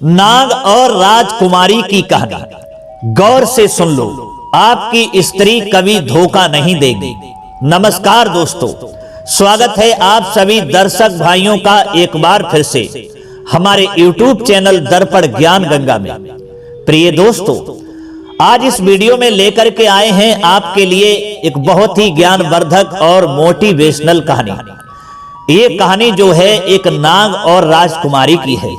नाग और राजकुमारी की कहानी गौर से सुन लो, आपकी स्त्री कभी धोखा नहीं देगी। नमस्कार दोस्तों, स्वागत है आप सभी दर्शक भाइयों का एक बार फिर से हमारे YouTube चैनल दर्पण ज्ञान गंगा में। प्रिय दोस्तों, आज इस वीडियो में लेकर के आए हैं आपके लिए एक बहुत ही ज्ञानवर्धक और मोटिवेशनल कहानी। ये कहानी जो है एक नाग और राजकुमारी की है,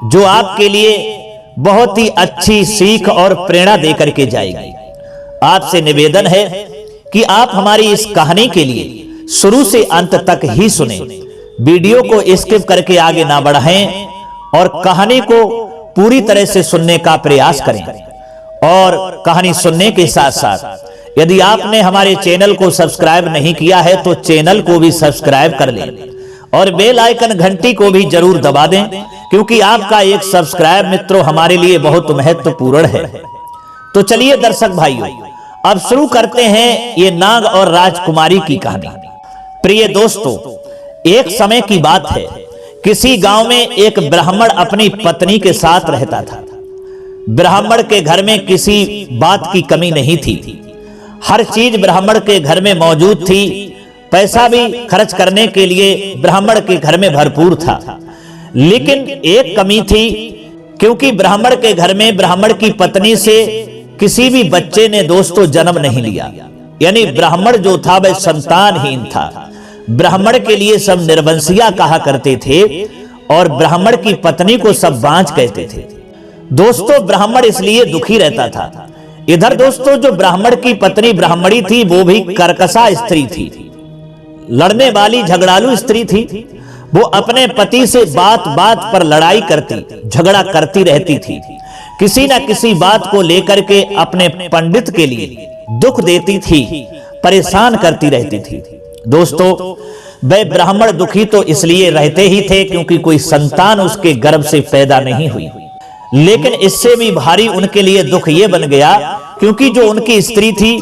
जो आपके लिए बहुत ही अच्छी सीख और प्रेरणा देकर के जाएगी। आपसे निवेदन है कि आप हमारी इस कहानी के लिए शुरू से अंत तक ही सुने, वीडियो को स्किप करके आगे ना बढ़ाएं और कहानी को पूरी तरह से सुनने का प्रयास करें। और कहानी सुनने के साथ साथ यदि आपने हमारे चैनल को सब्सक्राइब नहीं किया है तो चैनल को भी सब्सक्राइब कर लें और बेल आइकन घंटी को भी जरूर दबा दें, क्योंकि आपका एक सब्सक्राइब मित्रों हमारे लिए बहुत महत्वपूर्ण है। तो चलिए दर्शक भाइयों, अब शुरू करते हैं ये नाग और राजकुमारी की कहानी। प्रिय दोस्तों, एक समय की बात है, किसी गांव में एक ब्राह्मण अपनी पत्नी के साथ रहता था। ब्राह्मण के घर में किसी बात की कमी नहीं थी, हर चीज ब्राह्मण के घर में मौजूद थी। पैसा भी खर्च करने के लिए ब्राह्मण के घर में भरपूर था। लेकिन एक कमी थी, क्योंकि ब्राह्मण के घर में ब्राह्मण की पत्नी से किसी भी बच्चे ने दोस्तों जन्म नहीं लिया। यानी ब्राह्मण जो था वह संतानहीन था। ब्राह्मण के लिए सब निर्वंशिया कहा करते थे और ब्राह्मण की पत्नी को सब बांझ कहते थे। दोस्तों, ब्राह्मण इसलिए दुखी रहता था। इधर दोस्तों, जो ब्राह्मण की पत्नी ब्राह्मणी थी वो भी कर्कशा स्त्री थी, लड़ने वाली झगड़ालू स्त्री थी। वो अपने पति से बात बात पर लड़ाई करती, झगड़ा करती रहती थी। किसी न किसी बात को लेकर के अपने पंडित के लिए दुख देती थी, परेशान करती रहती थी। दोस्तों, वह ब्राह्मण दुखी तो इसलिए रहते ही थे क्योंकि कोई संतान उसके गर्भ से पैदा नहीं हुई। लेकिन इससे भी भारी उनके लिए दुख ये बन गया, क्योंकि जो उनकी स्त्री थी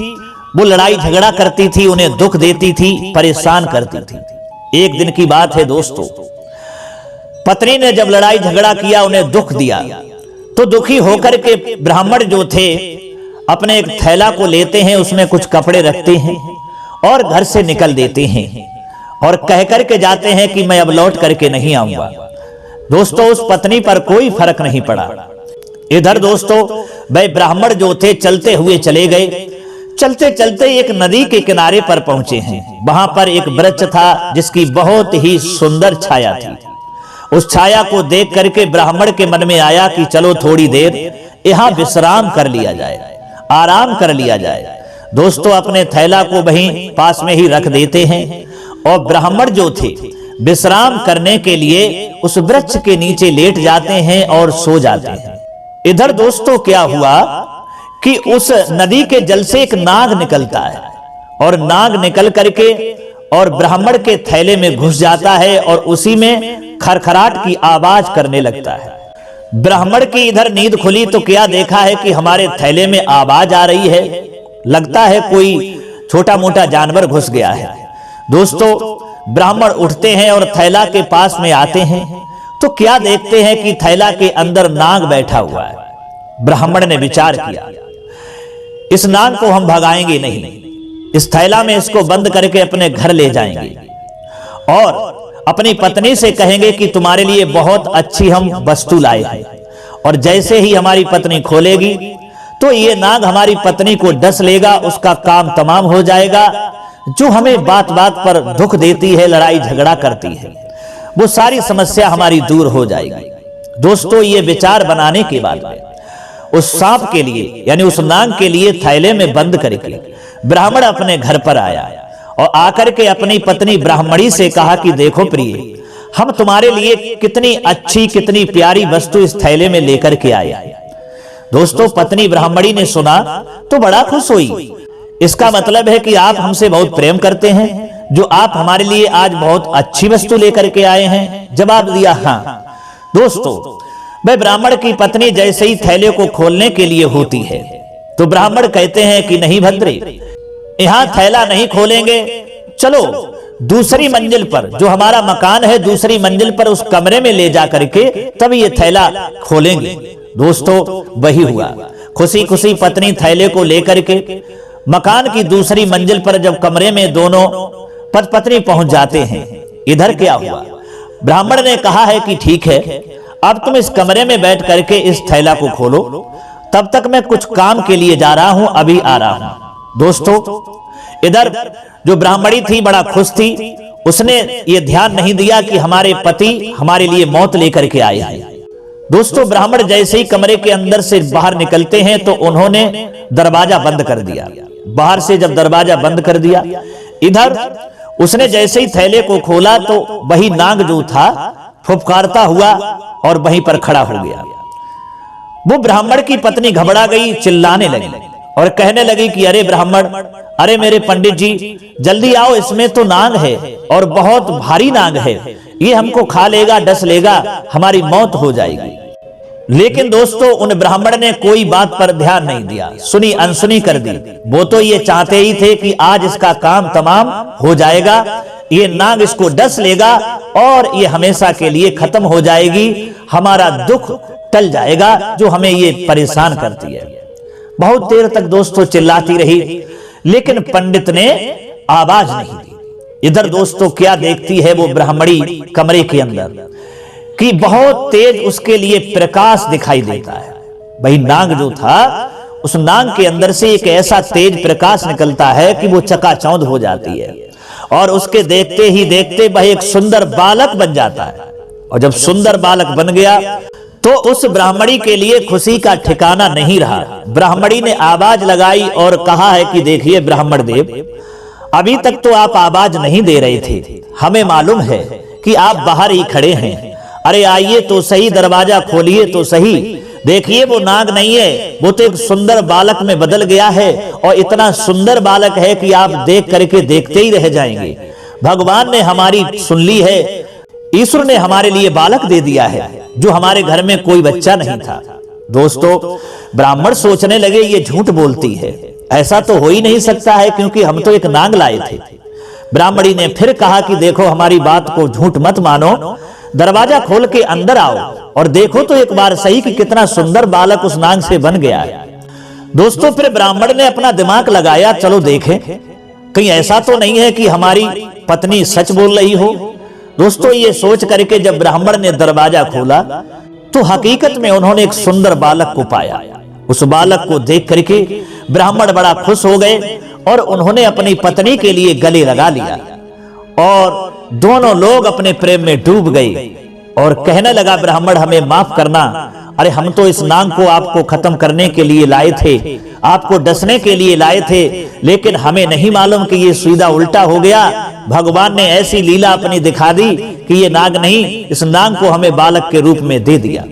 वो लड़ाई झगड़ा करती थी, उन्हें दुख देती थी, परेशान करती थी। एक दिन की बात है दोस्तों, पत्नी ने जब लड़ाई झगड़ा किया, उन्हें दुख दिया, तो दुखी होकर के ब्राह्मण जो थे अपने एक थैला को लेते हैं, उसमें कुछ कपड़े रखते हैं और घर से निकल देते हैं और कह करके जाते हैं कि मैं अब लौट करके नहीं आऊंगा। दोस्तों, उस पत्नी पर कोई फर्क नहीं पड़ा। इधर दोस्तों, वह ब्राह्मण जो थे चलते हुए चले गए। चलते चलते एक नदी के किनारे पर पहुंचे हैं। वहां पर एक वृक्ष था जिसकी बहुत ही सुंदर छाया थी। उस छाया को देख करके ब्राह्मण के मन में आया कि चलो थोड़ी देर यहां विश्राम कर लिया जाए, आराम कर लिया जाए। दोस्तों, अपने थैला को वहीं पास में ही रख देते हैं और ब्राह्मण जो थे विश्राम करने के लिए उस वृक्ष के नीचे लेट जाते हैं और सो जाते हैं। इधर दोस्तों क्या हुआ कि उस नदी के जल से एक नाग निकलता है और नाग निकल करके और ब्राह्मण के थैले में घुस जाता है और उसी में खरखराट की आवाज करने लगता है। ब्राह्मण की इधर नींद खुली तो क्या देखा है कि हमारे थैले में आवाज आ रही है, लगता है कोई छोटा मोटा जानवर घुस गया है। दोस्तों, ब्राह्मण उठते हैं और थैला के पास में आते हैं तो क्या देखते हैं कि थैला के अंदर नाग बैठा हुआ है। ब्राह्मण ने विचार किया, इस नाग को हम भगाएंगे नहीं, इस थैला में इसको बंद करके अपने घर ले जाएंगे और अपनी पत्नी से कहेंगे कि तुम्हारे लिए बहुत अच्छी हम वस्तु लाए हैं। और जैसे ही हमारी पत्नी खोलेगी तो ये नाग हमारी पत्नी को डस लेगा, उसका काम तमाम हो जाएगा। जो हमें बात बात पर दुख देती है, लड़ाई झगड़ा करती है, वो सारी समस्या हमारी दूर हो जाएगी। दोस्तों, ये विचार बनाने के बाद उस सांप के लिए यानी उस नाग के लिए थैले में बंद करके ब्राह्मण अपने घर पर आया और आकर के अपनी पत्नी ब्राह्मणी से कहा कि देखो प्रिय, हम तुम्हारे लिए कितनी अच्छी कितनी प्यारी वस्तु इस थैले में लेकर के आए। दोस्तों, पत्नी ब्राह्मणी ने सुना तो बड़ा खुश हुई। इसका मतलब है कि आप हमसे बहुत प्रेम करते हैं, जो आप हमारे लिए आज बहुत अच्छी वस्तु लेकर के आए हैं। जवाब दिया हाँ। दोस्तों, वह ब्राह्मण की पत्नी जैसे ही थैले को खोलने के लिए होती है तो ब्राह्मण कहते हैं कि नहीं भद्रे, यहां थैला नहीं खोलेंगे, चलो दूसरी मंजिल पर, जो हमारा मकान है दूसरी मंजिल पर, उस कमरे में ले जा करके तब ये थैला खोलेंगे। दोस्तों वही हुआ। खुशी खुशी पत्नी थैले को लेकर के मकान की दूसरी मंजिल पर जब कमरे में दोनों पति पत्नी पहुंच जाते हैं, इधर क्या हुआ? ब्राह्मण ने कहा है कि ठीक है, अब तुम इस कमरे में बैठ करके इस थैला को खोलो, तब तक मैं कुछ काम के लिए जा रहा हूं, अभी आ रहा हूं। दोस्तों इधर जो ब्राह्मणी थी बड़ा खुश थी, उसने ये ध्यान नहीं दिया कि हमारे पति हमारे लिए मौत लेकर के आए हैं। दोस्तों ब्राह्मण जैसे ही कमरे के अंदर से बाहर निकलते हैं तो उन्होंने दरवाजा बंद कर दिया। बाहर से जब दरवाजा बंद कर दिया, इधर उसने जैसे ही थैले को खोला तो वही नाग जो था फुफकारता हुआ और वहीं पर खड़ा हो गया। वो ब्राह्मण की पत्नी घबरा गई, चिल्लाने लगी और कहने लगी कि अरे ब्राह्मण, अरे मेरे पंडित जी जल्दी आओ, इसमें तो नाग है और बहुत भारी नाग है, ये हमको खा लेगा, डस लेगा, हमारी मौत हो जाएगी। लेकिन दोस्तों उन ब्राह्मण ने कोई बात पर ध्यान नहीं दिया, सुनी अनसुनी कर दी। वो तो ये चाहते ही थे कि आज इसका काम तमाम हो जाएगा, ये नाग इसको डस लेगा और ये हमेशा के लिए खत्म हो जाएगी, हमारा दुख टल जाएगा जो हमें ये परेशान करती है। बहुत देर तक दोस्तों चिल्लाती रही, लेकिन पंडित ने आवाज नहीं दी। इधर दोस्तों क्या देखती है वो ब्राह्मणी कमरे के अंदर कि बहुत तेज उसके लिए प्रकाश दिखाई देता है। वही नाग जो था, उस नाग के अंदर से एक ऐसा तेज प्रकाश निकलता है कि वो चकाचौंध हो जाती है और उसके देखते ही देखते वह एक सुंदर बालक बन जाता है। और जब सुंदर बालक बन गया तो उस ब्राह्मणी के लिए खुशी का ठिकाना नहीं रहा। ब्राह्मणी ने आवाज लगाई और कहा है कि देखिए ब्राह्मण देव, अभी तक तो आप आवाज नहीं दे रहे थे, हमें मालूम है कि आप बाहर ही खड़े हैं, अरे आइए तो सही, दरवाजा खोलिए तो सही। देखिए वो नाग नहीं है, वो तो एक सुंदर बालक में बदल गया है और इतना सुंदर बालक है कि आप देख करके देखते ही रह जाएंगे। भगवान ने हमारी सुन ली है, ईश्वर ने हमारे लिए बालक दे दिया है, जो हमारे घर में कोई बच्चा नहीं था। दोस्तों ब्राह्मण सोचने लगे ये झूठ बोलती है, ऐसा तो हो ही नहीं सकता है क्योंकि हम तो एक नाग लाए थे। ब्राह्मणी ने फिर कहा कि देखो हमारी बात को झूठ मत मानो, दरवाजा खोल के अंदर आओ और देखो तो एक बार सही कि कितना सुंदर बालक उस नाग से बन गया है। दोस्तों फिर ब्राह्मण ने अपना दिमाग लगाया, चलो देखें कहीं ऐसा तो नहीं है कि हमारी पत्नी सच बोल रही हो। दोस्तों ये सोच करके जब ब्राह्मण ने दरवाजा खोला तो हकीकत में उन्होंने एक सुंदर बालक को पाया। उस बालक को देख करके ब्राह्मण बड़ा खुश हो गए और उन्होंने अपनी पत्नी के लिए गले लगा लिया और दोनों लोग अपने प्रेम में डूब गए। और कहने लगा ब्राह्मण हमें माफ करना, अरे हम तो इस नाग को आपको खत्म करने के लिए लाए थे, आपको डसने के लिए लाए थे, लेकिन हमें नहीं मालूम कि ये सीधा उल्टा हो गया। भगवान ने ऐसी लीला अपनी दिखा दी कि ये नाग नहीं, इस नाग को हमें बालक के रूप में दे दिया।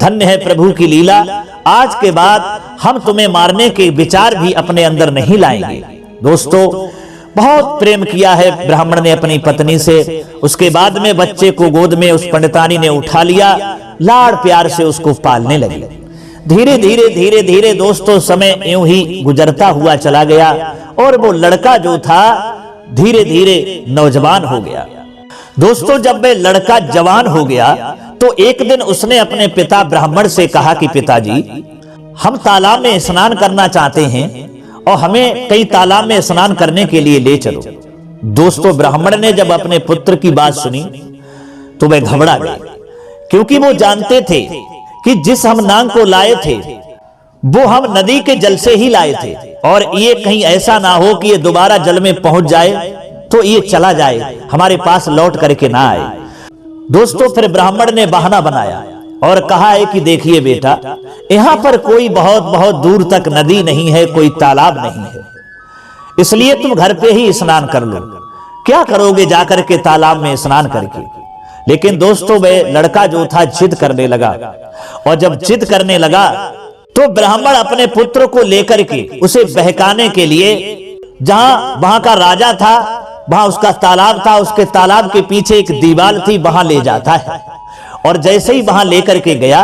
धन्य है प्रभु की लीला, आज के बाद हम तुम्हें मारने के विचार भी अपने अंदर नहीं लाएंगे। दोस्तों बहुत प्रेम किया है ब्राह्मण ने अपनी पत्नी से। उसके बाद में बच्चे को गोद में उस पंडितानी ने उठा लिया, लाड़ प्यार से उसको पालने लगी। धीरे धीरे धीरे धीरे दोस्तों समय यूं ही गुजरता हुआ चला गया और वो लड़का जो था धीरे धीरे नौजवान हो गया। दोस्तों जब वह लड़का जवान हो गया तो एक दिन उसने अपने पिता ब्राह्मण से कहा कि पिताजी हम तालाब में स्नान करना चाहते हैं और हमें कई तालाब में स्नान करने के लिए ले चलो। दोस्तों ब्राह्मण ने जब अपने पुत्र की बात सुनी तो वह घबरा गए, क्योंकि वो जानते थे कि जिस हम नाग को लाए थे वो हम नदी के जल से ही लाए थे और ये कहीं ऐसा ना हो कि ये दोबारा जल में पहुंच जाए तो ये चला जाए, हमारे पास लौट करके ना आए। दोस्तों फिर ब्राह्मण ने बहाना बनाया और कहा है कि देखिए बेटा, यहां पर कोई बहुत बहुत दूर तक नदी नहीं है, कोई तालाब नहीं है, इसलिए तुम घर पे ही स्नान कर लो। क्या करोगे जाकर के तालाब में स्नान करके? लेकिन दोस्तों वह लड़का जो था जिद करने लगा और जब जिद करने लगा तो ब्राह्मण अपने पुत्र को लेकर के उसे बहकाने के लिए जहां वहां का राजा था वहां उसका तालाब था, उसके तालाब के पीछे एक दीवार थी, वहां ले जाता है। और जैसे ही वहां लेकर के गया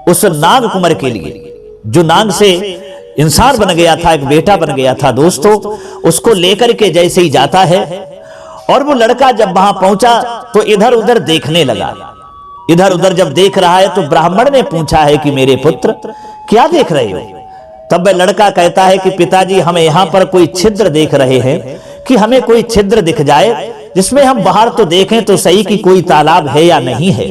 उस नाग कुंवर के लिए, जो नाग से इंसान बन गया था, एक बेटा बन गया था, दोस्तों उसको लेकर के जैसे ही जाता है और वो लड़का जब वहां पहुंचा तो इधर उधर देखने लगा। इधर उधर जब देख रहा है तो ब्राह्मण ने पूछा है कि मेरे पुत्र क्या देख रहे हो? तब वह लड़का कहता है कि पिताजी, हम यहां पर कोई छिद्र देख रहे हैं कि हमें कोई छिद्र दिख जाए जिसमें हम बाहर तो देखें तो सही कि कोई तालाब है या नहीं है।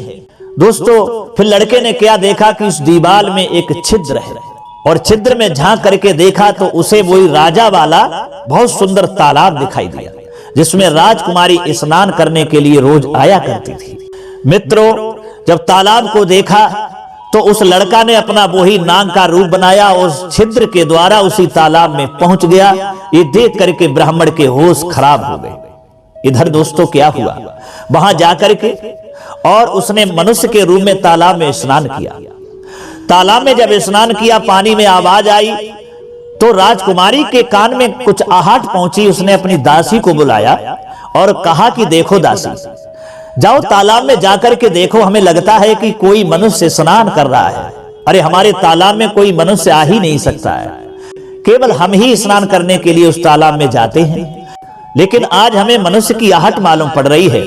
दोस्तों, फिर लड़के ने क्या देखा कि उस दीवार में एक छिद्र है, और छिद्र में झांक करके देखा तो उसे वही राजा वाला बहुत सुंदर तालाब दिखाई दिया जिसमें राजकुमारी स्नान करने के लिए रोज आया करती थी। मित्रों, जब तालाब को देखा तो उस लड़का ने अपना वही नाग का रूप बनाया, उस छिद्र के द्वारा उसी तालाब में पहुंच गया। ये देख करके ब्राह्मण के होश खराब हो गए। इधर दोस्तों क्या हुआ, वहां जाकर के और उसने मनुष्य के रूप में तालाब में स्नान किया। तालाब में जब स्नान किया, पानी में आवाज आई तो राजकुमारी के कान में कुछ आहट पहुंची। उसने अपनी दासी को बुलाया और कहा कि देखो दासी, जाओ तालाब में जाकर के देखो, हमें लगता है कि कोई मनुष्य स्नान कर रहा है। अरे हमारे तालाब में कोई मनुष्य आ ही नहीं सकता है, केवल हम ही स्नान करने के लिए उस तालाब में जाते हैं, लेकिन आज हमें मनुष्य की आहट मालूम पड़ रही है।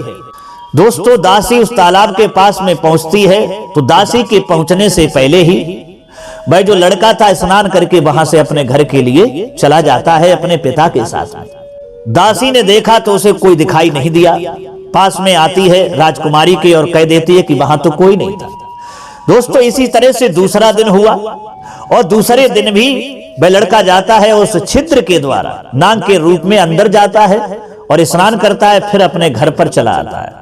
दोस्तों, दासी उस तालाब के पास में पहुंचती है तो दासी के पहुंचने से पहले ही वह जो लड़का था स्नान करके वहां से अपने घर के लिए चला जाता है अपने पिता के साथ में। दासी ने देखा तो उसे कोई दिखाई नहीं दिया। पास में आती है राजकुमारी के और कह देती है कि वहां तो कोई नहीं था। दोस्तों, इसी तरह से दूसरा दिन हुआ और दूसरे दिन भी वह लड़का जाता है उस छिद्र के द्वारा नाग के रूप में अंदर जाता है और स्नान करता है, फिर अपने घर पर चला आता है।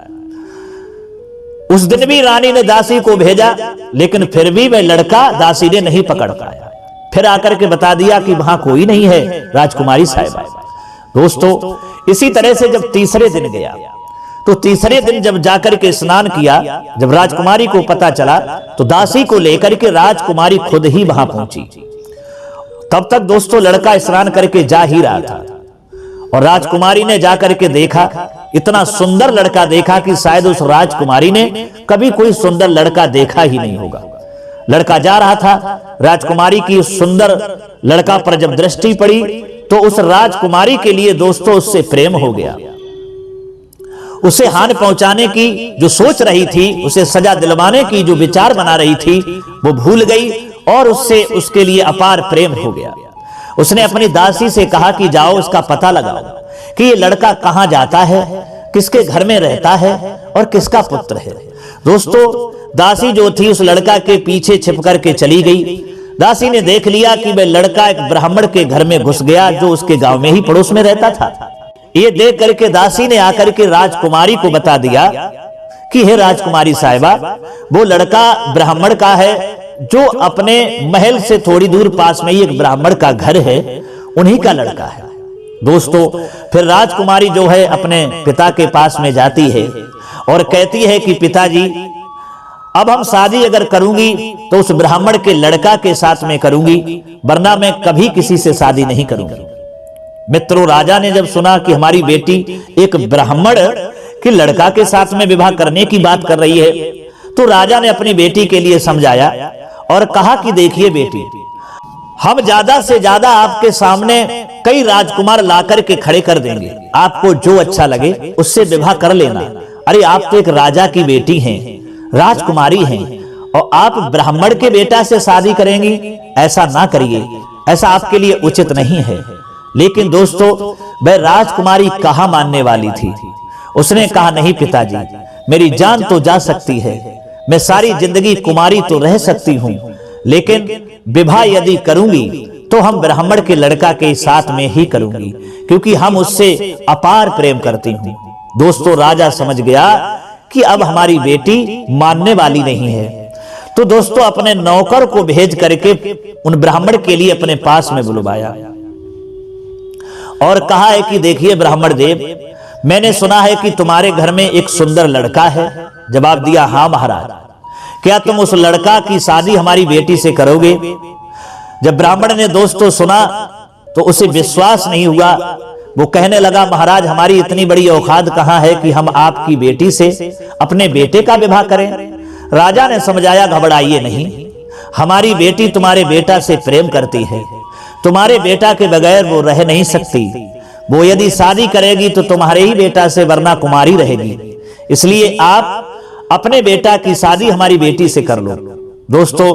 उस दिन भी रानी ने दासी को भेजा, लेकिन फिर भी वह लड़का दासी ने नहीं पकड़ पाया। फिर आकर के बता दिया कि वहां कोई नहीं है राजकुमारी साहिबा। दोस्तों, इसी तरह से जब तीसरे दिन गया तो तीसरे दिन जब जाकर के स्नान किया, जब राजकुमारी को पता चला तो दासी को लेकर के राजकुमारी खुद ही वहां पहुंची। तब तक दोस्तों लड़का स्नान करके जा ही रहा था और राजकुमारी ने जाकर के देखा, इतना सुंदर लड़का देखा कि शायद उस राजकुमारी ने कभी कोई सुंदर लड़का देखा ही नहीं होगा। लड़का जा रहा था, राजकुमारी की उस सुंदर लड़का पर जब दृष्टि पड़ी तो उस राजकुमारी के लिए दोस्तों उससे प्रेम हो गया। उसे हानि पहुंचाने की जो सोच रही थी, उसे सजा दिलवाने की जो विचार बना रही थी, वो भूल गई और उससे उसके लिए अपार प्रेम हो गया। उसने अपनी दासी से कहा कि जाओ उसका पता लगाओ कि ये लड़का कहां जाता है, किसके घर में रहता है और किसका पुत्र है। दोस्तों, दासी जो थी उस लड़का के पीछे छिप करके चली गई। दासी ने देख लिया कि वह लड़का एक ब्राह्मण के घर में घुस गया जो उसके गांव में ही पड़ोस में रहता था। ये देख करके दासी ने आकर के राजकुमारी को बता दिया कि हे राजकुमारी साहिबा, वो लड़का ब्राह्मण का है जो अपने महल से थोड़ी दूर पास में ही एक ब्राह्मण का घर है, उन्हीं का लड़का है। दोस्तों, फिर राजकुमारी जो है अपने पिता के पास में जाती है और कहती है कि पिताजी, अब हम शादी अगर करूंगी तो उस ब्राह्मण के लड़का के साथ में करूंगी, वरना मैं कभी किसी से शादी नहीं करूंगी। मित्रों, राजा ने जब सुना कि हमारी बेटी एक ब्राह्मण के लड़का के साथ में विवाह करने की बात कर रही है, तो राजा ने अपनी बेटी के लिए समझाया और कहा कि देखिए बेटी, हम ज्यादा से ज्यादा आपके सामने कई राजकुमार लाकर के खड़े कर देंगे, आपको जो अच्छा लगे उससे विवाह कर लेना। अरे आप तो एक राजा की बेटी हैं, राजकुमारी हैं, और आप ब्राह्मण के बेटा से शादी करेंगी, ऐसा ना करिए, ऐसा आपके लिए उचित नहीं है। लेकिन दोस्तों, वह राजकुमारी कहाँ मानने वाली थी। उसने कहा नहीं पिताजी, मेरी जान तो जा सकती है, मैं सारी जिंदगी कुमारी तो रह सकती हूं, लेकिन विवाह यदि करूंगी तो हम ब्राह्मण के लड़का के साथ में ही करूंगी, क्योंकि हम उससे अपार प्रेम करती हूं। दोस्तों, राजा समझ गया कि अब हमारी बेटी मानने वाली नहीं है, तो दोस्तों अपने नौकर को भेज करके उन ब्राह्मण के लिए अपने पास में बुलवाया और कहा है कि देखिए ब्राह्मण देव, मैंने सुना है कि तुम्हारे घर में एक सुंदर लड़का है। जवाब दिया, हां महाराज। क्या तुम उस लड़का की शादी हमारी बेटी से करोगे? जब ब्राह्मण ने दोस्तों सुना तो उसे विश्वास नहीं हुआ। वो कहने लगा, महाराज हमारी इतनी बड़ी औकात कहां है कि हम आपकी बेटी से अपने बेटे का विवाह करें। राजा ने समझाया, घबराइए नहीं, हमारी बेटी तुम्हारे बेटा से प्रेम करती है, तुम्हारे बेटा के बगैर वो रह नहीं सकती। वो यदि शादी करेगी तो तुम्हारे ही बेटा से, वरना कुमारी रहेगी। इसलिए आप अपने बेटा की शादी हमारी बेटी से कर लो। दोस्तों,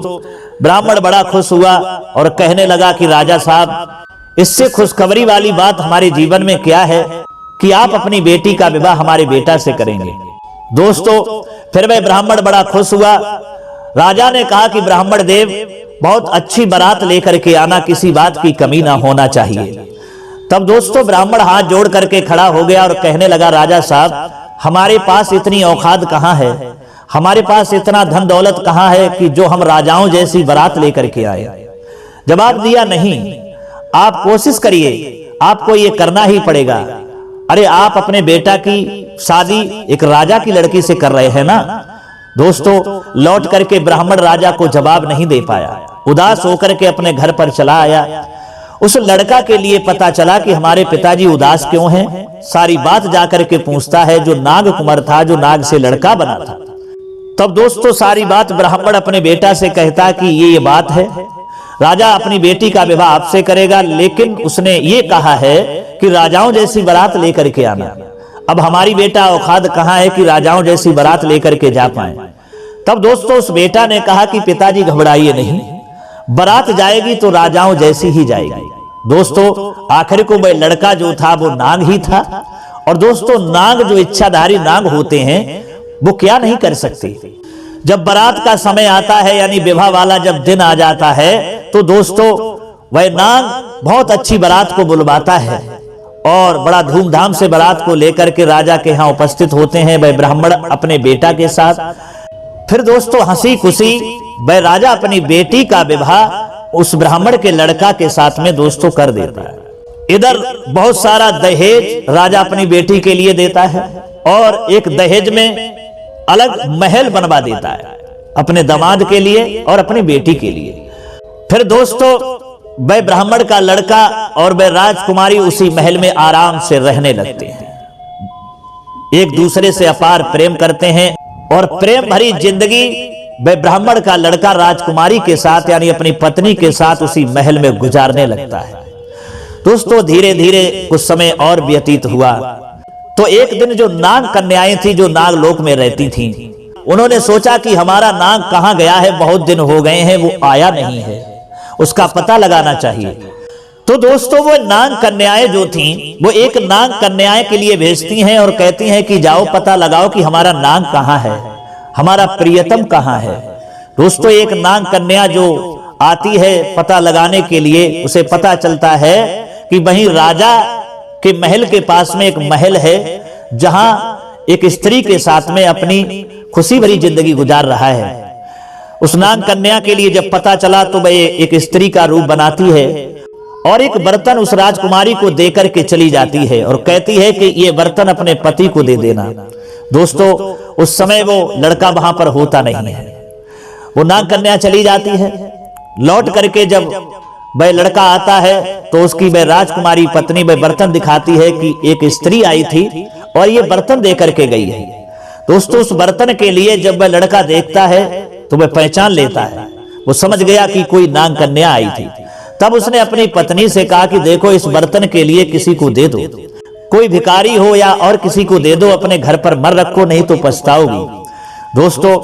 ब्राह्मण बड़ा खुश हुआ और कहने लगा कि राजा साहब, इससे खुशखबरी वाली बात हमारे जीवन में क्या है कि आप अपनी बेटी का विवाह हमारे बेटा से करेंगे। दोस्तों, फिर वह ब्राह्मण बड़ा खुश हुआ। राजा ने कहा कि ब्राह्मण देव, बहुत अच्छी बारात लेकर के आना, किसी बात की कमी ना होना चाहिए। तब दोस्तों ब्राह्मण हाथ जोड़ करके खड़ा हो गया और कहने लगा, राजा साहब, हमारे पास इतनी औकात कहां है, हमारे पास इतना धन दौलत कहां है कि जो हम राजाओं जैसी बारात लेकर के आए। जवाब दिया, नहीं, आप कोशिश करिए, आपको ये करना ही पड़ेगा। अरे आप अपने बेटा की शादी एक राजा की लड़की से कर रहे हैं ना। दोस्तों, लौट करके ब्राह्मण राजा को जवाब नहीं दे पाया, उदास होकर के अपने घर पर चला आया। उस लड़का के लिए पता चला कि हमारे पिताजी उदास क्यों हैं। सारी बात जाकर के पूछता है जो नाग कुंवर था, जो नाग से लड़का बना था। तब दोस्तों सारी बात ब्राह्मण अपने बेटा से कहता कि ये बात है, राजा अपनी बेटी का विवाह आपसे करेगा, लेकिन उसने ये कहा है कि राजाओं जैसी बारात लेकर के आना। अब हमारी बेटा औकात कहां है कि राजाओं जैसी बारात लेकर के जा पाए। तब दोस्तों उस बेटा ने कहा कि पिताजी घबराइए नहीं, बारात जाएगी तो राजाओं जैसी ही जाएगी। दोस्तों, आखिर को वह लड़का जो था वो नाग ही था। और दोस्तों, नाग जो इच्छाधारी नाग होते हैं वो क्या नहीं कर सकते। जब बारात का समय आता है, यानी विवाह वाला जब दिन आ जाता है, तो दोस्तों वह नाग बहुत अच्छी बारात को बुलवाता है और बड़ा धूमधाम से बारात को लेकर के राजा के यहाँ उपस्थित होते हैं वह ब्राह्मण अपने बेटा के साथ। फिर दोस्तों हंसी खुशी वह राजा अपनी बेटी का विवाह उस ब्राह्मण के लड़का के साथ में दोस्तों कर देता है। इधर बहुत सारा दहेज राजा अपनी बेटी के लिए देता है और एक दहेज में अलग महल बनवा देता है अपने दामाद के लिए और अपनी बेटी के लिए। फिर दोस्तों वह ब्राह्मण का लड़का और वह राजकुमारी उसी महल में आराम से रहने लगते हैं, एक दूसरे से अपार प्रेम करते हैं और प्रेम भरी जिंदगी वह ब्राह्मण का लड़का राजकुमारी के साथ यानी अपनी पत्नी के साथ उसी महल में गुजारने लगता है। दोस्तों धीरे धीरे कुछ समय और व्यतीत हुआ तो एक दिन जो नाग कन्याएं थी जो नाग लोक में रहती थीं, उन्होंने सोचा कि हमारा नाग कहां गया है, बहुत दिन हो गए हैं वो आया नहीं है, उसका पता लगाना चाहिए। तो दोस्तों वो नाग कन्याएं जो थीं वो एक नाग कन्याएं के लिए भेजती हैं और कहती हैं कि जाओ पता लगाओ कि हमारा नाग कहां है, हमारा प्रियतम कहां है। दोस्तों एक नाग कन्या जो आती है पता लगाने के लिए, उसे पता चलता है कि वहीं राजा के महल के पास में एक महल है जहां एक स्त्री के साथ में अपनी खुशी भरी जिंदगी गुजार रहा है। उस नाग कन्या के लिए जब पता चला तो वह एक स्त्री का रूप बनाती है और एक बर्तन उस राजकुमारी को देकर के चली जाती है और कहती है कि ये बर्तन अपने पति को दे देना। दोस्तों उस समय वो लड़का वहां पर होता नहीं है, वो नाग कन्या चली जाती है। लौट करके जब वह लड़का आता है तो उसकी वह राजकुमारी पत्नी वह बर्तन दिखाती है कि एक स्त्री आई थी और ये बर्तन दे करके गई है। दोस्तों उस बर्तन के लिए जब वह लड़का देखता है तो वह पहचान लेता है, वो समझ गया कि कोई नाग कन्या आई थी। तब उसने अपनी पत्नी से कहा कि देखो इस बर्तन के लिए किसी को दे दो, कोई भिखारी हो या और किसी को दे दो, अपने घर पर मत रखो नहीं तो पछताओगी। दोस्तों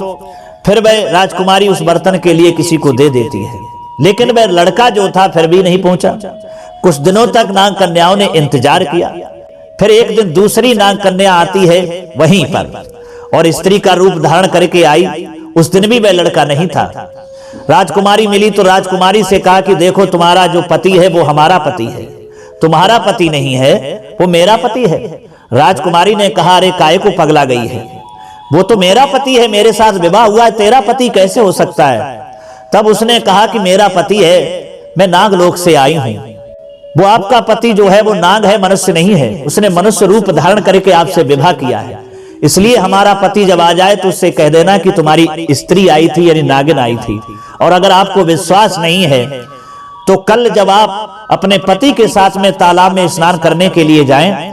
फिर वह राजकुमारी उस बर्तन के लिए किसी को दे देती है, लेकिन वह लड़का जो था फिर भी नहीं पहुंचा। कुछ दिनों तक नाग कन्याओं ने इंतजार किया। फिर एक दिन दूसरी नाग कन्या आती है वहीं पर और स्त्री का रूप धारण करके आई। उस दिन भी वह लड़का नहीं था। राजकुमारी मिली तो राजकुमारी से कहा कि देखो तुम्हारा जो पति है वो हमारा पति है, तुम्हारा पति नहीं है, वो मेरा पति है। राजकुमारी ने कहा अरे काहे को पगला गई है, वो तो मेरा पति है, मेरे साथ विवाह हुआ है, तेरा पति कैसे हो सकता है। तब उसने कहा कि मेरा पति है, मैं नागलोक से आई हूं, वो आपका पति जो है वो नाग है, मनुष्य नहीं है, उसने मनुष्य रूप धारण करके आपसे विवाह किया है, इसलिए हमारा पति जब आ जाए तो उससे कह देना कि तुम्हारी स्त्री आई थी यानी नागिन आई थी। और अगर आपको विश्वास नहीं है तो कल जब आप अपने पति के साथ में तालाब में स्नान करने के लिए जाएं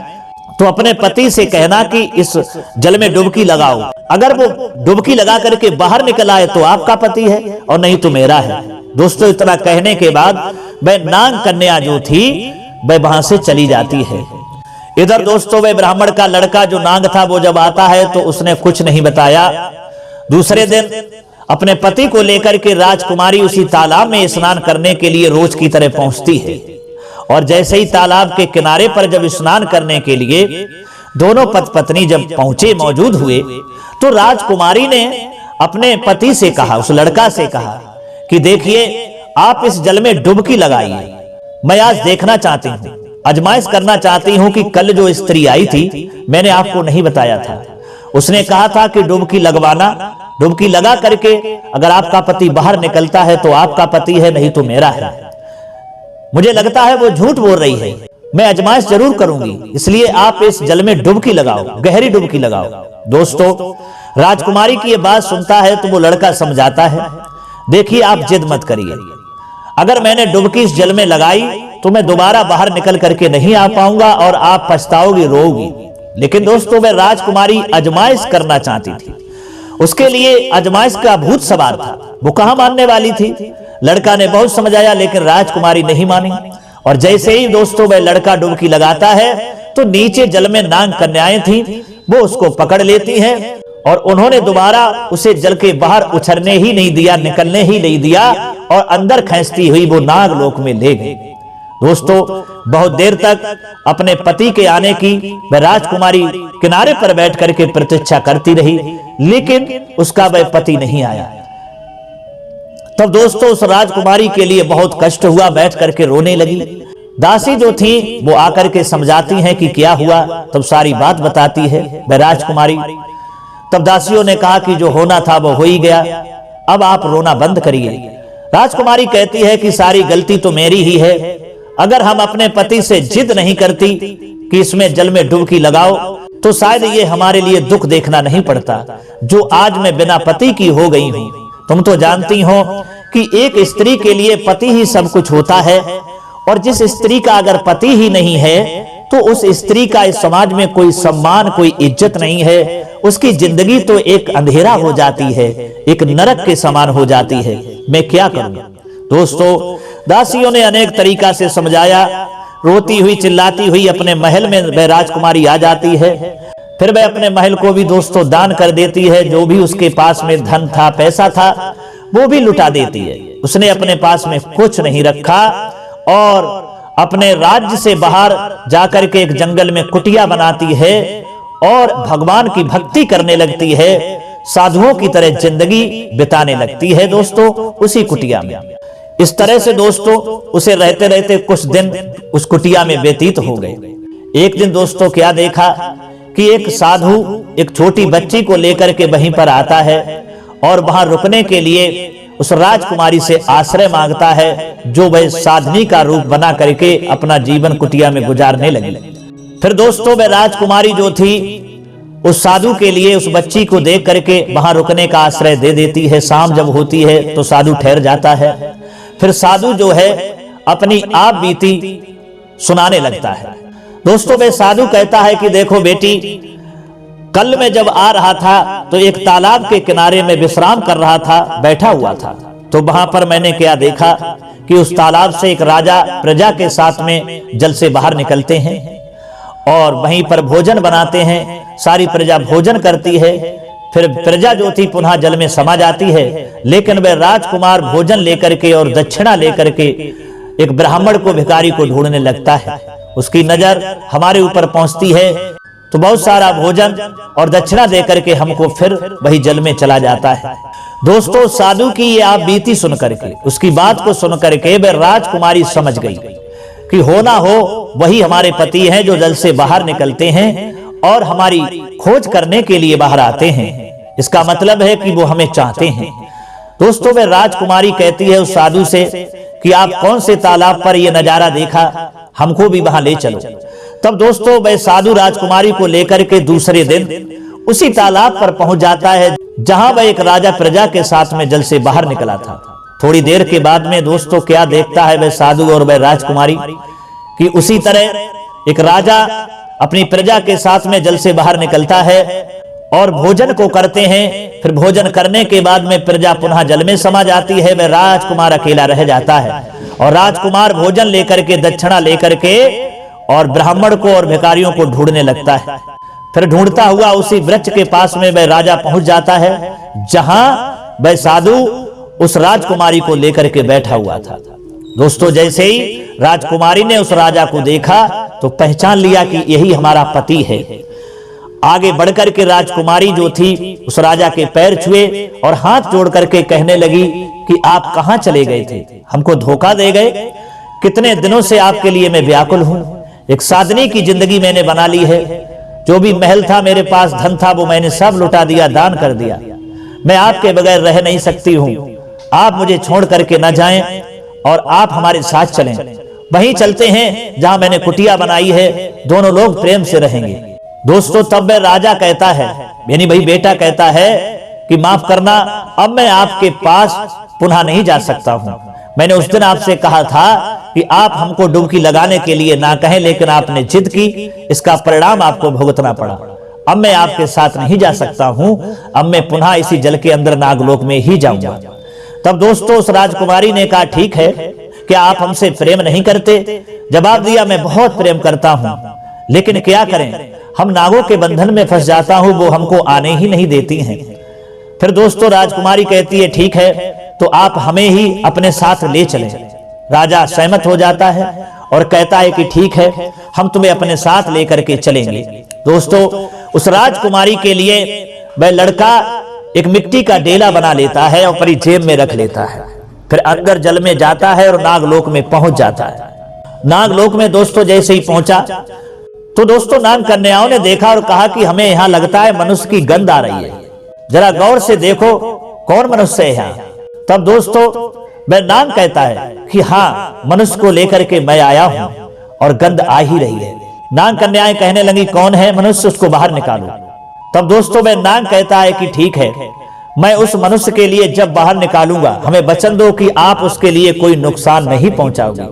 तो अपने पति से कहना कि इस जल में डुबकी लगाओ। अगर वो डुबकी लगा करके बाहर निकल आए तो आपका पति है और नहीं तो मेरा है। दोस्तों इतना कहने के बाद वह नाग कन्या जो थी वह वहां से चली जाती है। इधर दोस्तों वे ब्राह्मण का लड़का जो नांग था वो जब आता है तो उसने कुछ नहीं बताया। दूसरे दिन अपने पति को लेकर के राजकुमारी उसी तालाब में स्नान करने के लिए रोज की तरह पहुंचती है। और जैसे ही तालाब के किनारे पर जब स्नान करने के लिए दोनों पति पत्नी जब पहुंचे, मौजूद हुए, तो राजकुमारी ने अपने पति से कहा, उस लड़का से कहा कि देखिए आप इस जल में डुबकी लगाइए, मैं आज देखना चाहती हूं, आजमाइश करना चाहती हूं कि कल जो स्त्री आई थी मैंने आपको नहीं बताया था, उसने कहा था कि डुबकी लगवाना, डुबकी लगा करके अगर आपका पति बाहर निकलता है तो आपका पति है, नहीं तो मेरा है। मुझे लगता है वो झूठ बोल रही है, मैं आजमाइश जरूर करूंगी, इसलिए आप इस जल में डुबकी लगाओ, गहरी डुबकी लगाओ। दोस्तों राजकुमारी की ये बात सुनता है तो वो लड़का समझाता है, देखिए आप जिद मत करिए, अगर मैंने डुबकी इस जल में लगाई तो मैं दोबारा बाहर निकल करके नहीं आ पाऊंगा और आप पछताओगी, रोओगी। लेकिन दोस्तों वह राजकुमारी आजमाइश करना चाहती थी, उसके लिए आजमाइश का भूत सवार था, वो कहां मानने वाली थी। लड़का ने बहुत समझाया लेकिन राजकुमारी नहीं मानी। और जैसे ही दोस्तों वह लड़का डुबकी लगाता है तो नीचे जल में नाग कन्याएं थी, वो उसको पकड़ लेती हैं और उन्होंने दोबारा उसे जल के बाहर उछलने ही नहीं दिया, निकलने ही नहीं दिया और अंदर खींचती हुई वो नागलोक में ले गई। दोस्तों बहुत देर तक अपने पति के आने की वह राजकुमारी किनारे पर बैठ करके प्रतीक्षा करती रही, लेकिन उसका वह पति नहीं आया। तब दोस्तों उस राजकुमारी के लिए बहुत कष्ट हुआ, बैठ करके रोने लगी। दासी जो थी वो आकर के समझाती हैं कि क्या हुआ, तब सारी बात बताती है वह राजकुमारी। तब दासियों ने कहा कि जो होना था वो हो ही गया, अब आप रोना बंद करिए। राजकुमारी कहती है कि सारी गलती तो मेरी ही है, अगर हम अपने पति से जिद नहीं करती कि इसमें जल में डुबकी लगाओ तो शायद ये हमारे लिए दुख देखना नहीं पड़ता जो आज मैं बिना पति की हो गई हूं। तुम तो जानती हो कि एक स्त्री के लिए पति ही सब कुछ होता है, और जिस स्त्री का अगर पति ही नहीं है तो उस स्त्री का इस समाज में कोई सम्मान, कोई इज्जत नहीं है, उसकी जिंदगी तो एक अंधेरा हो जाती है, एक नरक के समान हो जाती है। मैं क्या करूं। दोस्तों दासियों ने अनेक तरीका से समझाया, रोती हुई चिल्लाती हुई अपने महल में वह राजकुमारी आ जाती है। फिर वह अपने महल को भी दोस्तों दान कर देती है, जो भी उसके पास में धन था, पैसा था, वो भी लुटा देती है। उसने अपने पास में कुछ नहीं रखा और अपने राज्य से बाहर जाकर के एक जंगल में कुटिया बनाती है और भगवान की भक्ति करने लगती है, साधुओं की तरह जिंदगी बिताने लगती है दोस्तों उसी कुटिया में। इस तरह से दोस्तों उसे रहते रहते कुछ दिन उस कुटिया में व्यतीत हो गए। एक दिन दोस्तों क्या देखा कि एक साधु एक छोटी बच्ची को लेकर के वहीं पर आता है और वहां रुकने के लिए उस राजकुमारी से आश्रय मांगता है, जो वह साधनी का रूप बना करके अपना जीवन कुटिया में गुजारने लगी। फिर दोस्तों वह राजकुमारी जो थी उस साधु के लिए उस बच्ची को देख करके वहां रुकने का आश्रय दे देती है। शाम जब होती है तो साधु ठहर जाता है। फिर साधु जो है अपनी आप बीती सुनाने लगता है। दोस्तों वह साधु कहता है कि देखो बेटी, कल मैं जब आ रहा था तो एक तालाब के किनारे में विश्राम कर रहा था, बैठा हुआ था, तो वहां पर मैंने क्या देखा कि उस तालाब से एक राजा प्रजा के साथ में जल से बाहर निकलते हैं और वहीं पर भोजन बनाते हैं। सारी प्रजा भोजन करती है, फिर प्रजा जो थी पुनः जल में समा जाती है। लेकिन वह राजकुमार भोजन लेकर के और दक्षिणा लेकर के एक ब्राह्मण को, भिखारी को ढूंढने लगता है। उसकी नजर हमारे ऊपर पहुंचती है तो बहुत सारा भोजन और दक्षिणा देकर के हमको फिर वही जल में चला जाता है। दोस्तों साधु की ये आप बीती सुन करके, उसकी बात को सुन करके वह राजकुमारी समझ गई कि हो ना हो वही हमारे पति हैं जो जल से बाहर निकलते हैं और हमारी खोज करने के लिए बाहर आते हैं। इसका मतलब है कि वो हमें चाहते हैं। दोस्तों वह राजकुमारी कहती है उस साधु से कि आप कौन से तालाब पर यह नजारा देखा, हमको भी वहां ले चलो। तब दोस्तों वह साधु राजकुमारी को लेकर के दूसरे दिन उसी तालाब पर पहुंच जाता है जहां वह एक राजा प्रजा के साथ में जल से बाहर निकला था। थोड़ी देर के बाद में दोस्तों क्या देखता है वह साधु और वह राजकुमारी कि उसी तरह एक राजा अपनी प्रजा के साथ में जल से बाहर निकलता है और भोजन को करते हैं। फिर भोजन करने के बाद में प्रजा पुनः जल में समा जाती है। वह राजकुमार अकेला रह जाता है और राजकुमार भोजन लेकर के, दक्षिणा लेकर के और ब्राह्मण को और भिखारियों को ढूंढने लगता है। फिर ढूंढता हुआ उसी वृक्ष के पास में वह राजा पहुंच जाता है, जहां वह साधु उस राजकुमारी को लेकर के बैठा हुआ था। दोस्तों, जैसे ही राजकुमारी ने उस राजा को देखा तो पहचान लिया कि यही हमारा पति है। आगे बढ़कर के राजकुमारी जो थी उस राजा के पैर छुए और हाथ जोड़ करके कहने लगी कि आप कहां चले गए थे, हमको धोखा दे गए। कितने दिनों से आपके लिए मैं व्याकुल हूं, एक साधनी की जिंदगी मैंने बना ली है। जो भी महल था, मेरे पास धन था, वो मैंने सब लुटा दिया, दान कर दिया। मैं आपके बगैर रह नहीं सकती हूं। आप मुझे छोड़ करके न जाएं और आप हमारे साथ चलें। वहीं चलते हैं जहां मैंने कुटिया बनाई है, दोनों लोग प्रेम से रहेंगे। दोस्तों, तब वह राजा कहता है, यानी भाई बेटा कहता है कि माफ करना, अब मैं आपके पास पुनः नहीं जा सकता हूं। मैंने उस दिन आपसे कहा था कि आप हमको डुबकी लगाने के लिए ना कहें, लेकिन आपने जिद की, इसका परिणाम आपको भुगतना पड़ा। अब मैं आपके साथ नहीं जा सकता हूं, अब मैं पुनः इसी जल के अंदर नागलोक में ही जाऊंगा। तब दोस्तों उस राजकुमारी ने कहा, ठीक है, क्या आप हमसे प्रेम नहीं करते? जवाब दिया, मैं बहुत प्रेम करता हूं, लेकिन क्या करें, हम नागों के बंधन में फंस जाता हूं, वो हमको आने ही नहीं देती हैं। फिर दोस्तों राजकुमारी कहती है, ठीक है, तो आप हमें ही अपने साथ ले चलें। राजा सहमत हो जाता है और कहता है कि ठीक है, हम तुम्हें अपने साथ लेकर के चलेंगे। दोस्तों, उस राजकुमारी के लिए वह लड़का एक मिट्टी का डेला बना लेता है और अपनी जेब में रख लेता है। फिर अंदर जल में जाता है और नागलोक में पहुंच जाता है। नागलोक में दोस्तों जैसे ही पहुंचा तो दोस्तों नाग कन्याओं ने देखा और कहा कि हमें यहां लगता है मनुष्य की गंध आ रही है, जरा गौर से देखो कौन मनुष्य है यहाँ। तब दोस्तों वह नाग कहता है कि हाँ, मनुष्य को लेकर के मैं आया हूं और गंध आ ही रही है। नाग कन्याएं कहने लगी, कौन है मनुष्य, उसको बाहर निकालो। तब दोस्तों वह नाग कहता है कि ठीक है, मैं उस मनुष्य के लिए जब बाहर निकालूंगा, हमें वचन दो कि आप उसके लिए कोई नुकसान नहीं पहुंचाओगे।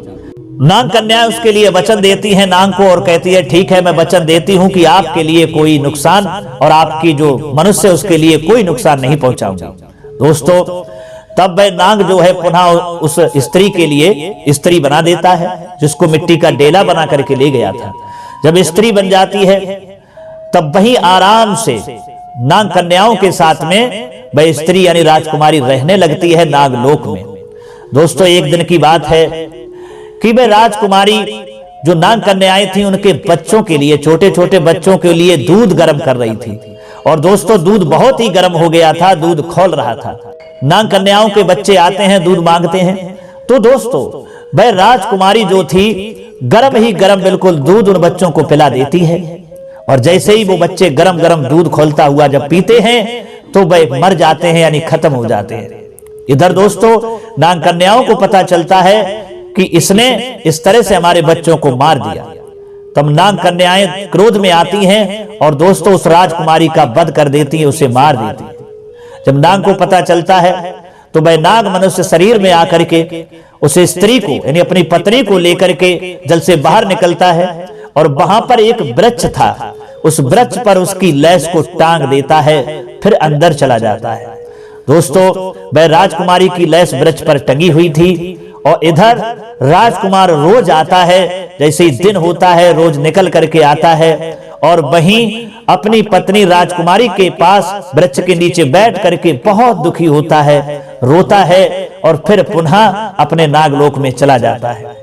नाग कन्याएं उसके लिए वचन देती हैं नाग को और कहती है, ठीक है, मैं वचन देती हूं कि आपके लिए कोई नुकसान और आपकी जो मनुष्य उसके लिए कोई नुकसान नहीं पहुंचाऊंगा। दोस्तों तब वह नाग जो है पुनः उस स्त्री के लिए स्त्री बना देता है, जिसको मिट्टी का डेला बना करके ले गया था। जब स्त्री बन जाती है तब वही आराम से नाग कन्याओं के साथ में वह स्त्री यानी राजकुमारी रहने लगती है नागलोक में। दोस्तों एक दिन की बात है कि वह राजकुमारी जो नाग कन्याएं थी उनके बच्चों के लिए, छोटे छोटे बच्चों के लिए दूध गर्म कर रही थी। और दोस्तों दूध बहुत ही गर्म हो गया था, दूध खौल रहा था। नाग कन्याओं के बच्चे आते हैं, दूध मांगते हैं, तो दोस्तों वह राजकुमारी जो थी गरम ही गरम बिल्कुल दूध उन बच्चों को पिला देती है। और जैसे ही वो बच्चे गरम गरम दूध खोलता हुआ जब पीते हैं तो वह मर जाते हैं, यानी खत्म हो जाते हैं। इधर दोस्तों नाग कन्याओं को पता चलता है कि इसने इस तरह से हमारे बच्चों को मार दिया। तब नाग कन्याएं क्रोध में आती हैं और दोस्तों उस राजकुमारी का वध कर देती है, उसे मार देती है। जब नाग को पता चलता है तो वह नाग मनुष्य शरीर में आकर के उस स्त्री को यानी अपनी पत्नी को लेकर के जल से बाहर निकलता है और वहां पर एक वृक्ष था, उस वृक्ष पर उसकी लैस को टांग देता है, फिर अंदर चला जाता है। दोस्तों वह राजकुमारी की लैस वृक्ष पर टंगी हुई थी और इधर राजकुमार रोज आता है, जैसे ही दिन होता है रोज निकल करके आता है और वहीं अपनी पत्नी राजकुमारी के पास वृक्ष के नीचे बैठ करके बहुत दुखी होता है, रोता है और फिर पुनः अपने नागलोक में चला जाता है।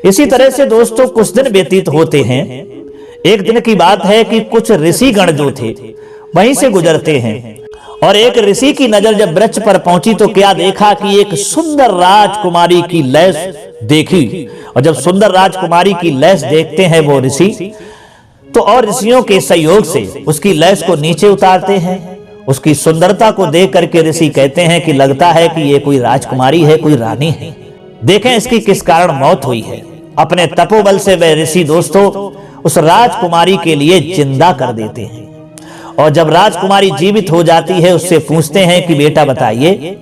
इसी तरह से दोस्तों कुछ दिन व्यतीत होते हैं। एक दिन की बात है कि कुछ ऋषिगण जो थे वहीं से गुजरते हैं और एक ऋषि की नजर जब वृक्ष पर पहुंची तो क्या देखा कि एक सुंदर राजकुमारी की लैस देखी। और जब सुंदर राजकुमारी की लैस देखते हैं वो ऋषि, तो और ऋषियों के सहयोग से उसकी लैस को नीचे उतारते हैं। उसकी सुंदरता को देख करके ऋषि कहते हैं कि लगता है कि ये कोई राजकुमारी है, कोई रानी है, देखें इसकी किस कारण मौत हुई है। अपने तपोबल से वह ऋषि दोस्तों उस राजकुमारी के लिए जिंदा कर देते हैं। और जब राजकुमारी जीवित हो जाती है उससे पूछते हैं कि बेटा बताइए,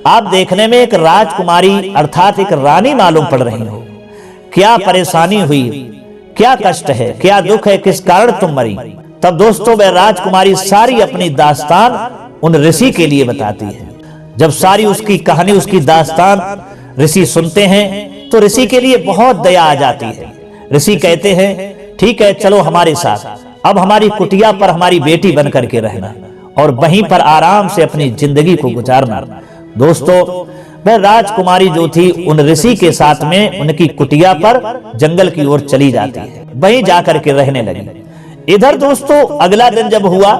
आप देखने में एक राजकुमारी अर्थात एक रानी मालूम पड़ रही हो, क्या परेशानी हुई, क्या कष्ट है, क्या दुख है, किस कारण तुम मरी। तब दोस्तों वह राजकुमारी सारी अपनी दास्तान उन ऋषि के लिए बताती है। जब सारी उसकी कहानी, उसकी दास्तान ऋषि सुनते हैं तो ऋषि के लिए बहुत दया आ जाती है, ऋषि कहते हैं ठीक है चलो हमारे साथ, अब हमारी कुटिया पर हमारी बेटी बन करके रहना और वहीं पर आराम से अपनी जिंदगी को गुजारना। दोस्तों वह राजकुमारी जो थी उन ऋषि के साथ में उनकी कुटिया पर जंगल की ओर चली जाती है, वहीं जाकर के रहने लगी। इधर दोस्तों अगला दिन जब हुआ,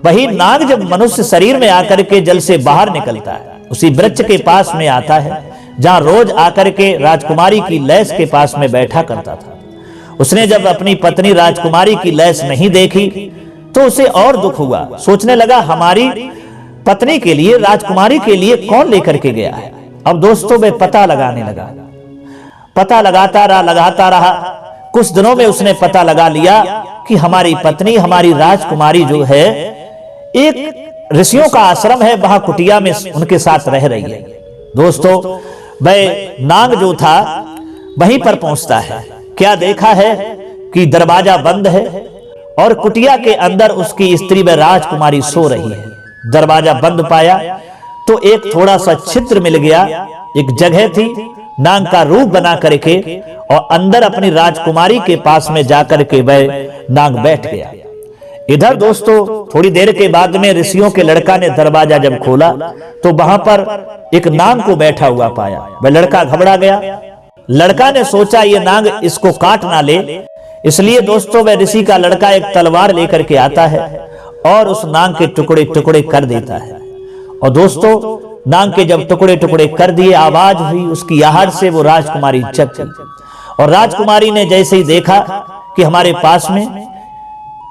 वही नाग जब मनुष्य शरीर में आकर के जल से बाहर निकलता है, उसी वृक्ष के पास में आता है जहां रोज आकर के राजकुमारी की लैस के पास में बैठा करता था। उसने जब अपनी पत्नी राजकुमारी की लैस नहीं देखी तो उसे और दुख हुआ। सोचने लगा हमारी पत्नी के लिए, राजकुमारी के लिए कौन लेकर के गया है। अब दोस्तों वह पता लगाने लगा, पता लगाता रहा। कुछ दिनों में उसने पता लगा लिया कि हमारी पत्नी, हमारी राजकुमारी जो है एक ऋषियों का आश्रम है, वहां कुटिया में उनके साथ रह रही है। दोस्तों वह नाग जो था वहीं पर पहुंचता है। क्या देखा है कि दरवाजा बंद है और कुटिया के अंदर उसकी स्त्री व राजकुमारी सो रही है। दरवाजा बंद पाया तो एक थोड़ा सा छिद्र मिल गया, एक जगह थी, नाग का रूप बना करके और अंदर अपनी राजकुमारी के पास में जाकर के वह नाग बैठ गया। इधर दोस्तों थोड़ी देर के बाद में ऋषियों के लड़का ने दरवाजा जब खोला तो वहां पर एक नाग को बैठा हुआ पाया। वह लड़का घबरा गया। लड़का ने सोचा ये नाग इसको काट ना ले, इसलिए दोस्तों वह ऋषि का लड़का एक तलवार लेकर के आता है और उस नाग के टुकड़े टुकड़े कर देता है। और दोस्तों नाग के जब टुकड़े टुकड़े कर दिए, आवाज हुई, उसकी आहट से वो राजकुमारी जग गई। और राजकुमारी ने जैसे ही देखा कि हमारे पास में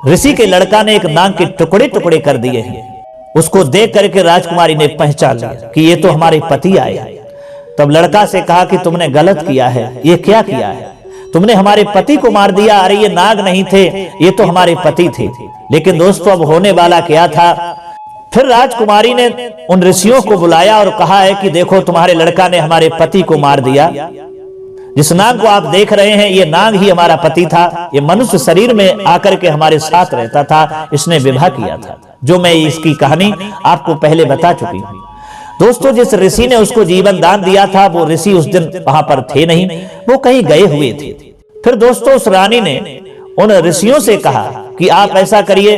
ऋषि के लड़का ने एक नाग के टुकड़े टुकड़े कर दिए हैं, उसको देख करके राजकुमारी ने पहचान लिया कि ये तो हमारे पति आए हैं। तब लड़का से कहा कि तुमने गलत किया है, ये क्या किया है, तुमने हमारे पति को मार दिया। अरे ये नाग नहीं थे, ये तो हमारे पति थे। लेकिन दोस्तों अब होने वाला क्या था, फिर राजकुमारी ने उन ऋषियों को बुलाया और कहा है कि देखो तुम्हारे लड़का ने हमारे पति को मार दिया। जिस नाग को आप देख रहे हैं ये नाग ही हमारा पति था, ये मनुष्य शरीर में आकर के हमारे साथ रहता था, इसने विवाह किया था, जो मैं इसकी कहानी आपको पहले बता चुकी हूँ। दोस्तों जिस ऋषि ने उसको जीवन दान दिया था वो ऋषि उस दिन वहां पर थे नहीं, वो कहीं गए हुए थे। फिर दोस्तों उस रानी ने उन ऋषियों से कहा कि आप ऐसा करिए,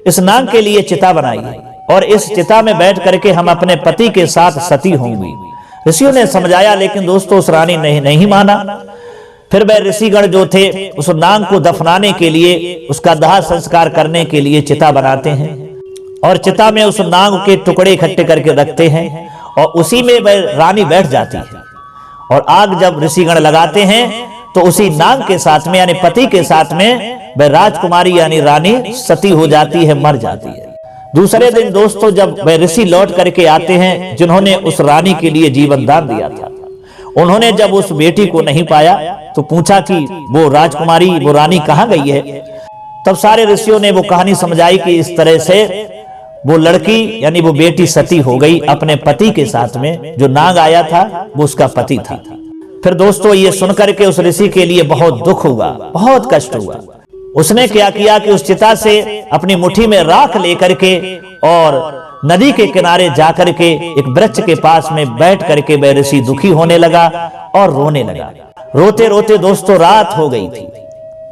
इस नाग के लिए चिता बनाइए और इस चिता में बैठ करके हम अपने पति के साथ सती होंगी। ऋषियों ने समझाया लेकिन दोस्तों उस रानी ने नहीं माना। फिर वह ऋषिगण जो थे उस नाग को दफनाने के लिए, उसका दाह संस्कार करने के लिए चिता बनाते हैं और चिता में उस नाग के टुकड़े इकट्ठे करके रखते हैं और उसी में वह रानी बैठ जाती है। और आग जब ऋषिगण लगाते हैं तो उसी नाग के साथ में यानी पति के साथ में वह राजकुमारी यानी रानी सती हो जाती है, मर जाती है। दूसरे दिन दोस्तों जब वह ऋषि लौट करके आते हैं जिन्होंने उस रानी के लिए जीवन दान दिया था, उन्होंने जब उस बेटी को नहीं पाया तो पूछा कि वो राजकुमारी, वो रानी कहाँ गई है। तब सारे ऋषियों ने वो कहानी समझाई कि इस तरह से वो लड़की यानी वो बेटी सती हो गई अपने पति के साथ में, जो नाग आया था वो उसका पति था। फिर दोस्तों ये सुनकर के उस ऋषि के लिए बहुत दुख हुआ, बहुत कष्ट हुआ। उसने क्या किया कि उस चिता से अपनी मुट्ठी में राख लेकर के और नदी के किनारे जाकर के एक वृक्ष के पास में बैठ करके वह ऋषि दुखी होने लगा और रोने लगा। रोते रोते दोस्तों रात हो गई थी।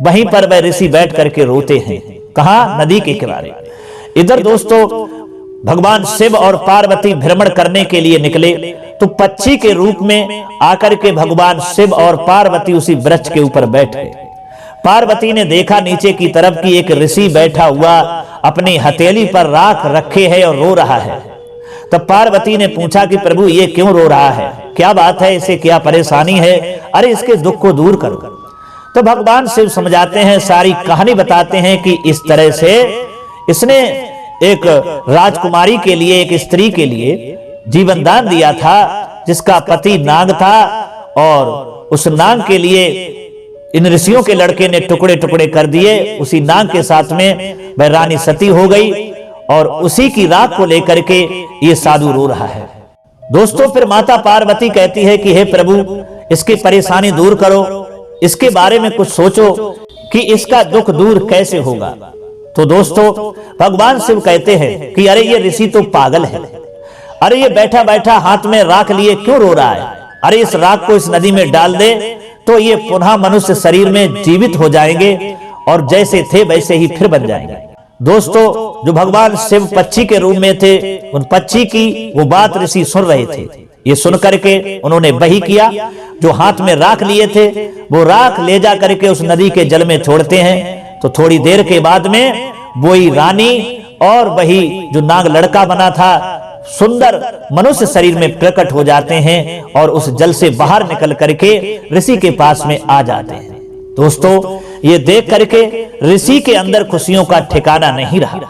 वहीं पर वह ऋषि बैठ करके रोते हैं, कहाँ, नदी के किनारे। इधर दोस्तों भगवान शिव और पार्वती भ्रमण करने के लिए निकले तो पक्षी के रूप में आकर के भगवान शिव और पार्वती उसी वृक्ष के ऊपर बैठ गए। पार्वती ने देखा नीचे की तरफ की एक ऋषि बैठा हुआ अपनी हथेली पर राख रखे है और रो रहा है। तब पार्वती ने पूछा कि प्रभु ये क्यों रो रहा है, क्या बात है, इसे क्या परेशानी है, अरे इसके दुख को दूर करो। तो भगवान शिव समझाते हैं, सारी कहानी बताते हैं कि इस तरह से इसने एक राजकुमारी के लिए, एक स्त्री के लिए जीवन दान दिया था जिसका पति नाग था और उस नाग के लिए इन ऋषियों के लड़के ने टुकड़े टुकड़े कर दिए। उसी नाग के साथ में वह रानी सती हो गई और उसी की राख को लेकर के ये साधु रो रहा है। दोस्तों फिर माता पार्वती कहती है कि हे प्रभु इसकी परेशानी दूर करो, इसके बारे में कुछ सोचो कि इसका दुख दूर कैसे होगा। तो दोस्तों भगवान शिव कहते हैं कि अरे ये ऋषि तो पागल है, अरे ये बैठा बैठा हाथ में राख लिए क्यों रो रहा है, अरे इस राख को इस नदी में डाल दे तो ये पुनः मनुष्य शरीर में जीवित हो जाएंगे और जैसे थे वैसे ही फिर बन जाएंगे। दोस्तों, जो भगवान शिव पक्षी के रूप में थे, उन पक्षी की वो बात ऋषि सुन रहे थे। ये सुन करके उन्होंने वही किया, जो हाथ में राख लिए थे वो राख ले जा करके उस नदी के जल में छोड़ते हैं। तो थोड़ी देर के बाद में वही रानी और वही जो नाग लड़का बना था सुंदर मनुष्य शरीर में प्रकट हो जाते हैं और उस जल से बाहर निकल करके ऋषि के पास में आ जाते हैं। दोस्तों, ये देख करके ऋषि के अंदर खुशियों का ठिकाना नहीं रहा।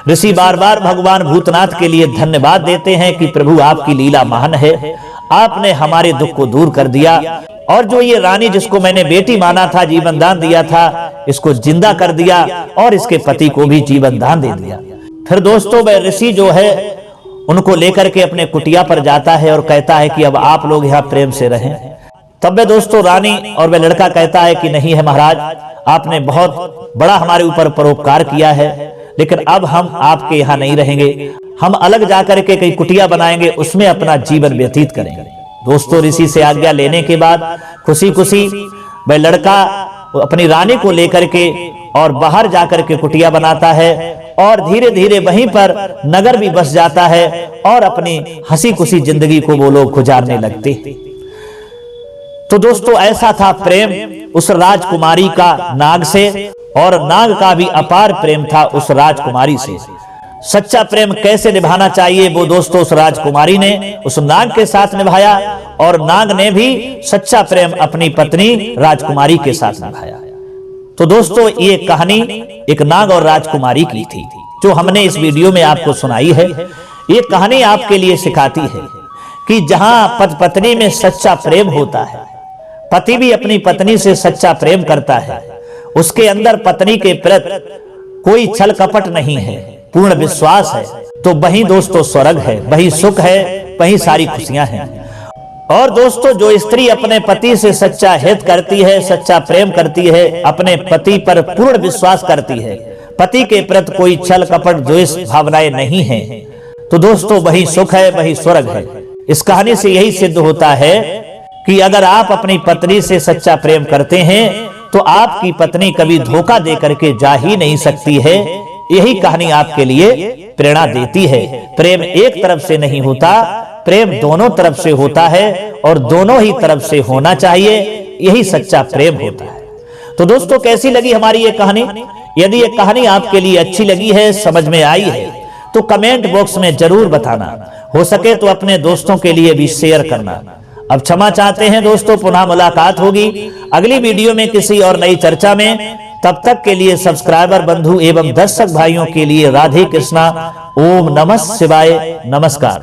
ऋषि बार बार भगवान भूतनाथ के लिए धन्यवाद देते हैं कि प्रभु आपकी लीला महान है, आपने हमारे दुख को दूर कर दिया और जो ये रानी जिसको मैंने बेटी माना था, जीवन दान दिया था, इसको जिंदा कर दिया और इसके पति को भी जीवन दान दे दिया। फिर दोस्तों, वह ऋषि जो है उनको लेकर के अपने कुटिया पर जाता है और कहता है कि अब आप लोग यहाँ प्रेम से रहें। तब वे दोस्तों रानी और वह लड़का कहता है कि नहीं है महाराज, आपने बहुत बड़ा हमारे ऊपर परोपकार किया है, लेकिन अब हम आपके यहाँ नहीं रहेंगे, हम अलग जाकर के कई कुटिया बनाएंगे, उसमें अपना जीवन व्यतीत करेंगे। दोस्तों, ऋषि से आज्ञा लेने के बाद खुशी खुशी वह लड़का अपनी रानी को लेकर के और बाहर जाकर के कुटिया बनाता है और धीरे धीरे वहीं पर नगर भी बस जाता है और अपनी हंसी खुशी जिंदगी को वो लोग गुजारने लगते। तो दोस्तों, ऐसा था प्रेम उस राजकुमारी का नाग से और नाग का भी अपार प्रेम था उस राजकुमारी से। सच्चा प्रेम कैसे निभाना चाहिए वो दोस्तों उस राजकुमारी ने उस नाग के साथ निभाया और नाग ने भी सच्चा प्रेम अपनी पत्नी राजकुमारी के साथ निभाया। तो दोस्तों, ये कहानी एक नाग और राजकुमारी की थी जो हमने इस वीडियो में आपको सुनाई है। ये कहानी आपके लिए सिखाती है कि जहां पति पत्नी में सच्चा प्रेम होता है, पति भी अपनी पत्नी से सच्चा प्रेम करता है, उसके अंदर पत्नी के प्रति कोई छल कपट नहीं है, पूर्ण विश्वास है, तो वही दोस्तों स्वर्ग है, वही सुख है, वही सारी खुशियां हैं। और दोस्तों, जो स्त्री अपने पति से सच्चा हित करती है, सच्चा प्रेम करती है, अपने पति पर पूर्ण विश्वास करती है, पति के प्रति कोई छल कपट द्वेष भावनाएं नहीं है, तो दोस्तों वही सुख है, वही स्वर्ग है। इस कहानी से यही सिद्ध होता है कि अगर आप अपनी पत्नी से सच्चा प्रेम करते हैं तो आपकी पत्नी कभी धोखा दे करके जा ही नहीं सकती है। यही कहानी आपके लिए प्रेरणा देती है। प्रेम एक तरफ से नहीं होता, प्रेम दोनों तरफ से होता है और दोनों ही तरफ से होना चाहिए, यही सच्चा प्रेम होता है। तो दोस्तों, कैसी लगी हमारी ये कहानी? यदि ये कहानी आपके लिए अच्छी लगी है, समझ में आई है, तो कमेंट बॉक्स में जरूर बताना, हो सके तो अपने दोस्तों के लिए भी शेयर करना। अब क्षमा चाहते हैं दोस्तों, पुनः मुलाकात होगी अगली वीडियो में किसी और नई चर्चा में। तब तक के लिए सब्सक्राइबर बंधु एवं दर्शक भाइयों के लिए राधे कृष्णा, ओम नमः शिवाय, नमस्कार।